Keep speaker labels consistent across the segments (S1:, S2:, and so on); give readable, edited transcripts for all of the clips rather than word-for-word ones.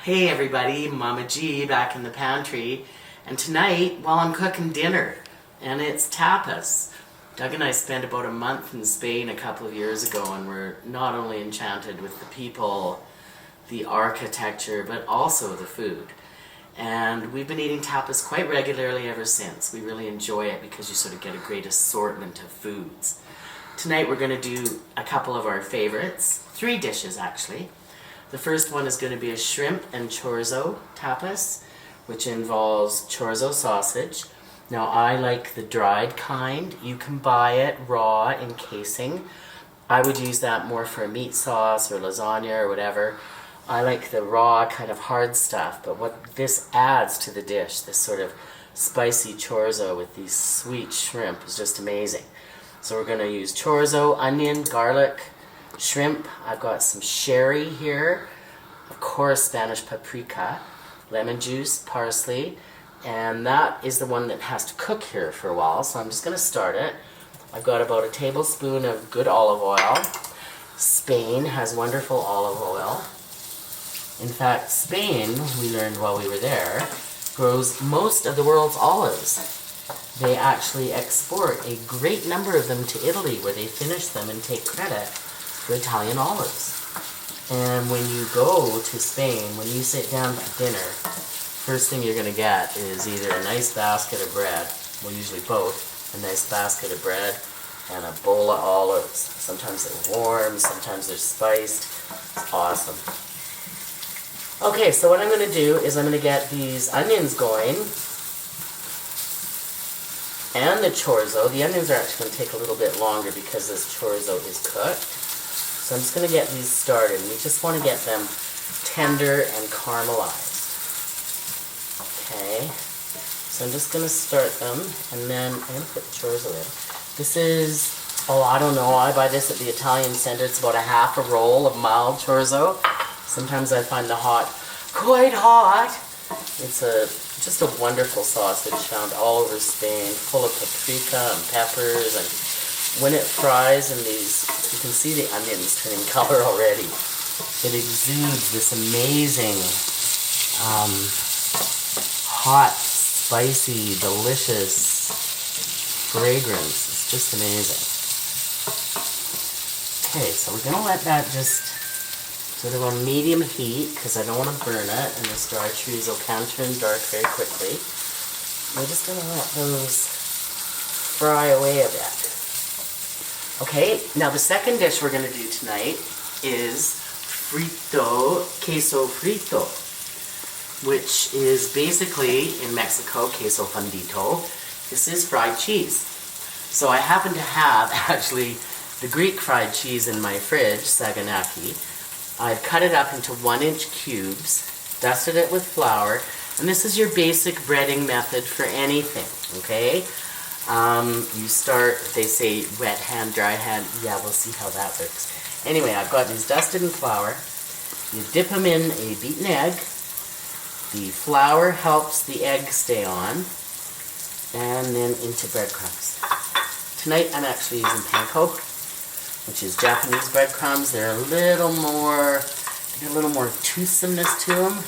S1: Hey everybody, Mama G back in the pantry, and tonight, well, I'm cooking dinner, and it's tapas. Doug and I spent about a month in Spain a couple of years ago, and we're not only enchanted with the people, the architecture, but also the food. And we've been eating tapas quite regularly ever since. We really enjoy it because you sort of get a great assortment of foods. Tonight we're going to do a couple of our favorites, 3 dishes actually. The first one is going to be a shrimp and chorizo tapas, which involves chorizo sausage. Now I like the dried kind. You can buy it raw in casing. I would use that more for a meat sauce or lasagna or whatever. I like the raw kind of hard stuff, but what this adds to the dish, this sort of spicy chorizo with these sweet shrimp, is just amazing. So we're going to use chorizo, onion, garlic, shrimp. I've got some sherry here, of course Spanish paprika, lemon juice, parsley, and that is the one that has to cook here for a while, so I'm just going to start it. I've got about a tablespoon of good olive oil. Spain has wonderful olive oil. In fact, Spain, we learned while we were there, grows most of the world's olives. They actually export a great number of them to Italy, where they finish them and take credit for Italian olives. And when you go to Spain, when you sit down for dinner, first thing you're going to get is either a nice basket of bread, well usually both, a nice basket of bread and a bowl of olives. Sometimes they're warm, sometimes they're spiced. It's awesome. Okay, so what I'm going to do is I'm going to get these onions going and the chorizo. The onions are actually going to take a little bit longer because this chorizo is cooked. So I'm just going to get these started. We just want to get them tender and caramelized. Okay, so I'm just going to start them, and then I'm going to put the chorizo in. This is, I don't know, I buy this at the Italian Center. It's about a half a roll of mild chorizo. Sometimes I find the hot quite hot. It's just a wonderful sausage found all over Spain, full of paprika and peppers, and when it fries in these, you can see the onions turning color already. It exudes this amazing, hot, spicy, delicious fragrance. It's just amazing. Okay, so we're going to let that just sort of on medium heat, because I don't want to burn it, and this dry chorizo can turn dark very quickly. We're just going to let those fry away a bit. Okay, now the second dish we're going to do tonight is queso frito, which is basically, in Mexico, queso fundito. This is fried cheese. So I happen to have, actually, the Greek fried cheese in my fridge, Saganaki. I've cut it up into 1-inch cubes, dusted it with flour, and this is your basic breading method for anything, okay? You start, they say wet hand, dry hand. Yeah, we'll see how that works. Anyway, I've got these dusted in flour. You dip them in a beaten egg. The flour helps the egg stay on. And then into breadcrumbs. Tonight I'm actually using panko, which is Japanese breadcrumbs. They're a little more toothsomeness to them.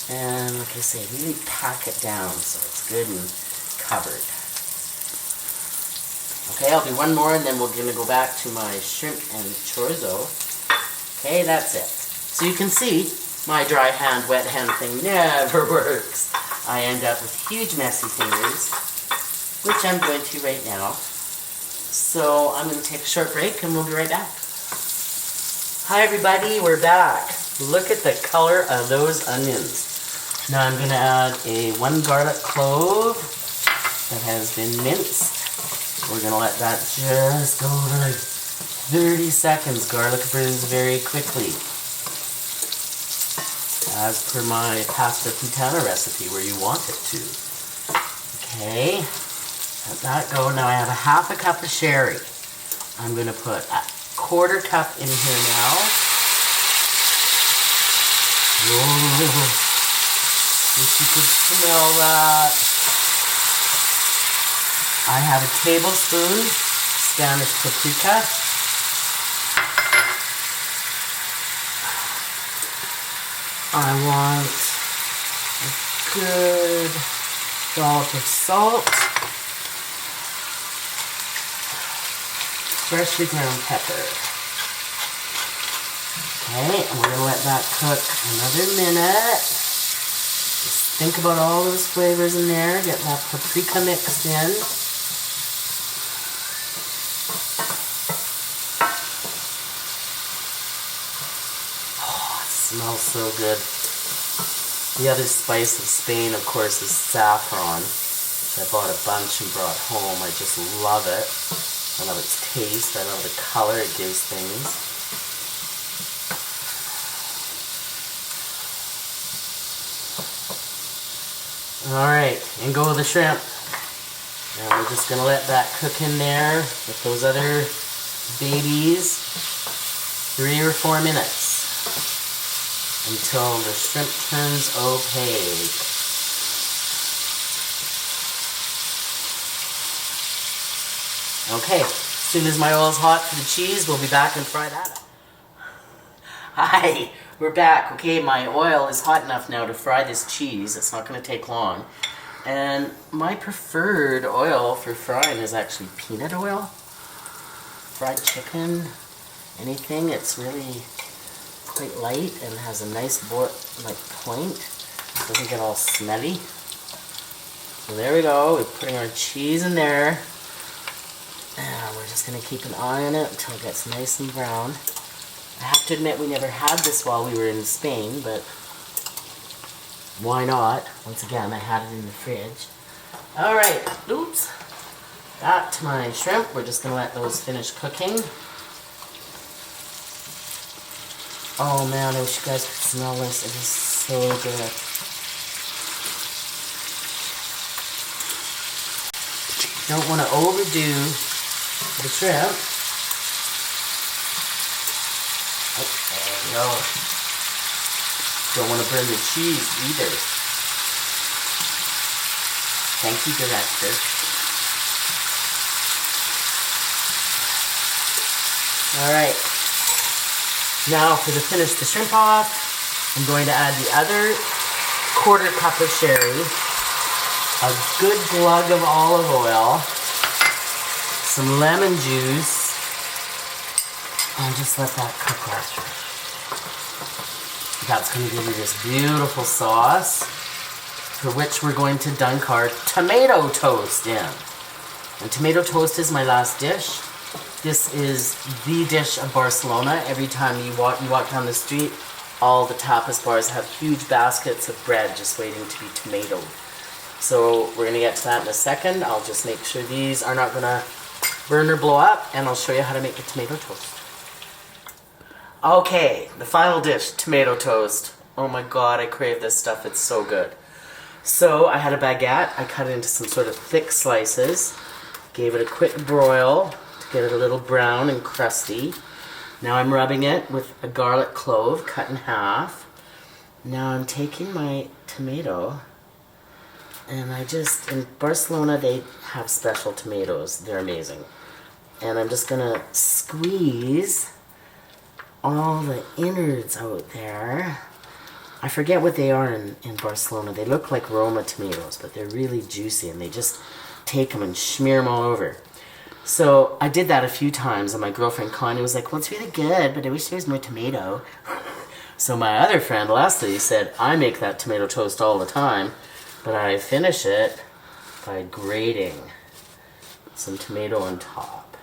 S1: And like I say, really pack it down so it's good and covered. Okay, I'll do one more and then we're going to go back to my shrimp and chorizo. Okay, that's it. So you can see my dry hand, wet hand thing never works. I end up with huge messy fingers, which I'm going to right now. So I'm going to take a short break and we'll be right back. Hi everybody, we're back. Look at the color of those onions. Now I'm going to add a 1 garlic clove that has been minced. We're going to let that just go over like 30 seconds. Garlic burns very quickly, as per my pasta puttana recipe where you want it to. Okay, let that go. Now I have a half a cup of sherry. I'm going to put a 1/4 cup in here now. Whoa, wish you could smell that. I have a tablespoon Spanish paprika. I want a good dollop of salt, freshly ground pepper. Okay, and we're going to let that cook another minute. Just think about all those flavors in there. Get that paprika mixed in. Oh, it smells so good. The other spice of Spain, of course, is saffron, which I bought a bunch and brought home. I just love it. I love its taste. I love the color it gives things. Alright, and go with the shrimp. And we're just going to let that cook in there with those other babies 3 or 4 minutes until the shrimp turns opaque. Okay, as soon as my oil is hot for the cheese, we'll be back and fry that up. Hi, we're back. Okay, my oil is hot enough now to fry this cheese. It's not going to take long. And my preferred oil for frying is actually peanut oil. Fried chicken, anything. It's really quite light and has a nice point. It doesn't get all smelly. So there we go. We're putting our cheese in there. And we're just going to keep an eye on it until it gets nice and brown. I have to admit we never had this while we were in Spain, but why not? Once again, I had it in the fridge. Alright, oops. Back to my shrimp. We're just going to let those finish cooking. Oh man, I wish you guys could smell this. It is so good. Don't want to overdo the shrimp. Oh, there we go. Don't want to burn the cheese either. Thank you, director. Alright. Now to finish the shrimp off, I'm going to add the other 1/4 cup of sherry, a good glug of olive oil, some lemon juice, and just let that cook all through. That's going to give you this beautiful sauce, for which we're going to dunk our tomato toast in. And tomato toast is my last dish. This is the dish of Barcelona. Every time you walk down the street, all the tapas bars have huge baskets of bread just waiting to be tomatoed. So we're going to get to that in a second. I'll just make sure these are not going to burn or blow up, and I'll show you how to make the tomato toast. Okay, the final dish, tomato toast. Oh my god, I crave this stuff. It's so good. So I had a baguette. I cut it into some sort of thick slices. Gave it a quick broil to get it a little brown and crusty. Now I'm rubbing it with a garlic clove cut in half. Now I'm taking my tomato, and in Barcelona they have special tomatoes. They're amazing. And I'm just gonna squeeze all the innards out there. I forget what they are in Barcelona. They look like Roma tomatoes, but they're really juicy, and they just take them and smear them all over. So I did that a few times, and my girlfriend Connie was like, well, it's really good, but I wish there was more tomato. So my other friend Leslie said, I make that tomato toast all the time, but I finish it by grating some tomato on top.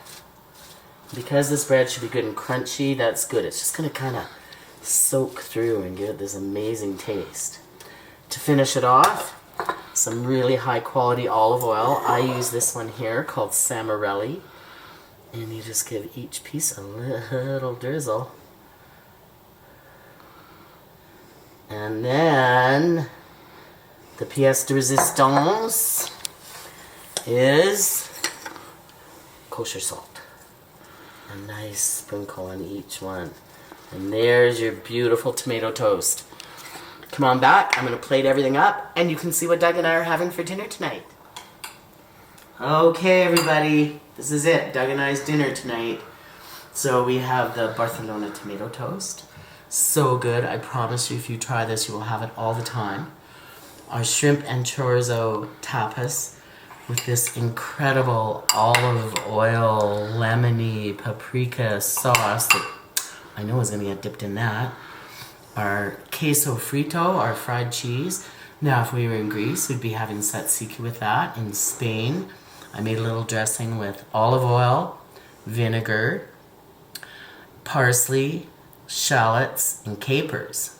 S1: Because this bread should be good and crunchy, that's good. It's just going to kind of soak through and give it this amazing taste. To finish it off, some really high quality olive oil. I use this one here called Samarelli. And you just give each piece a little drizzle. And then the pièce de résistance is kosher salt. A nice sprinkle on each one. And there's your beautiful tomato toast. Come on back, I'm going to plate everything up, and you can see what Doug and I are having for dinner tonight. Okay everybody, this is it, Doug and I's dinner tonight. So we have the Barcelona tomato toast, So good. I promise you, if you try this, you will have it all the time. Our shrimp and chorizo tapas with this incredible olive oil, lemony, paprika sauce that I know is going to get dipped in that. Our queso frito, our fried cheese. Now, if we were in Greece, we'd be having tzatziki with that. In Spain, I made a little dressing with olive oil, vinegar, parsley, shallots, and capers.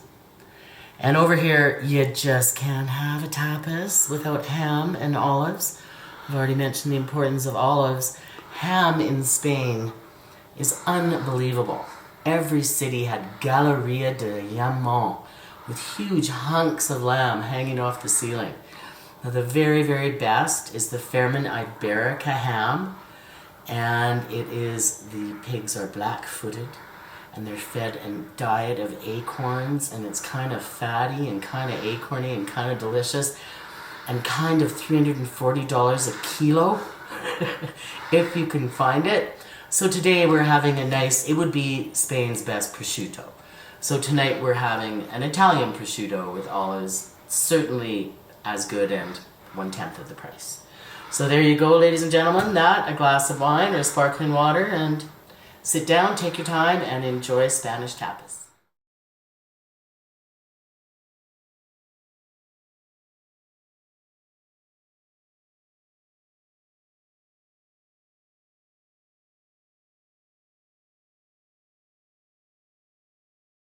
S1: And over here, you just can't have a tapas without ham and olives. I've already mentioned the importance of olives. Ham in Spain is unbelievable. Every city had Galeria de Jamon with huge hunks of lamb hanging off the ceiling. Now, the very, very best is the Fairman Iberica ham, and the pigs are black-footed, and they're fed a diet of acorns, and it's kind of fatty and kind of acorny and kind of delicious, and kind of $340 a kilo, if you can find it. So today we're having it would be Spain's best prosciutto. So tonight we're having an Italian prosciutto with olives, certainly as good and 1/10 of the price. So there you go, ladies and gentlemen, a glass of wine or sparkling water, and sit down, take your time, and enjoy Spanish tapas.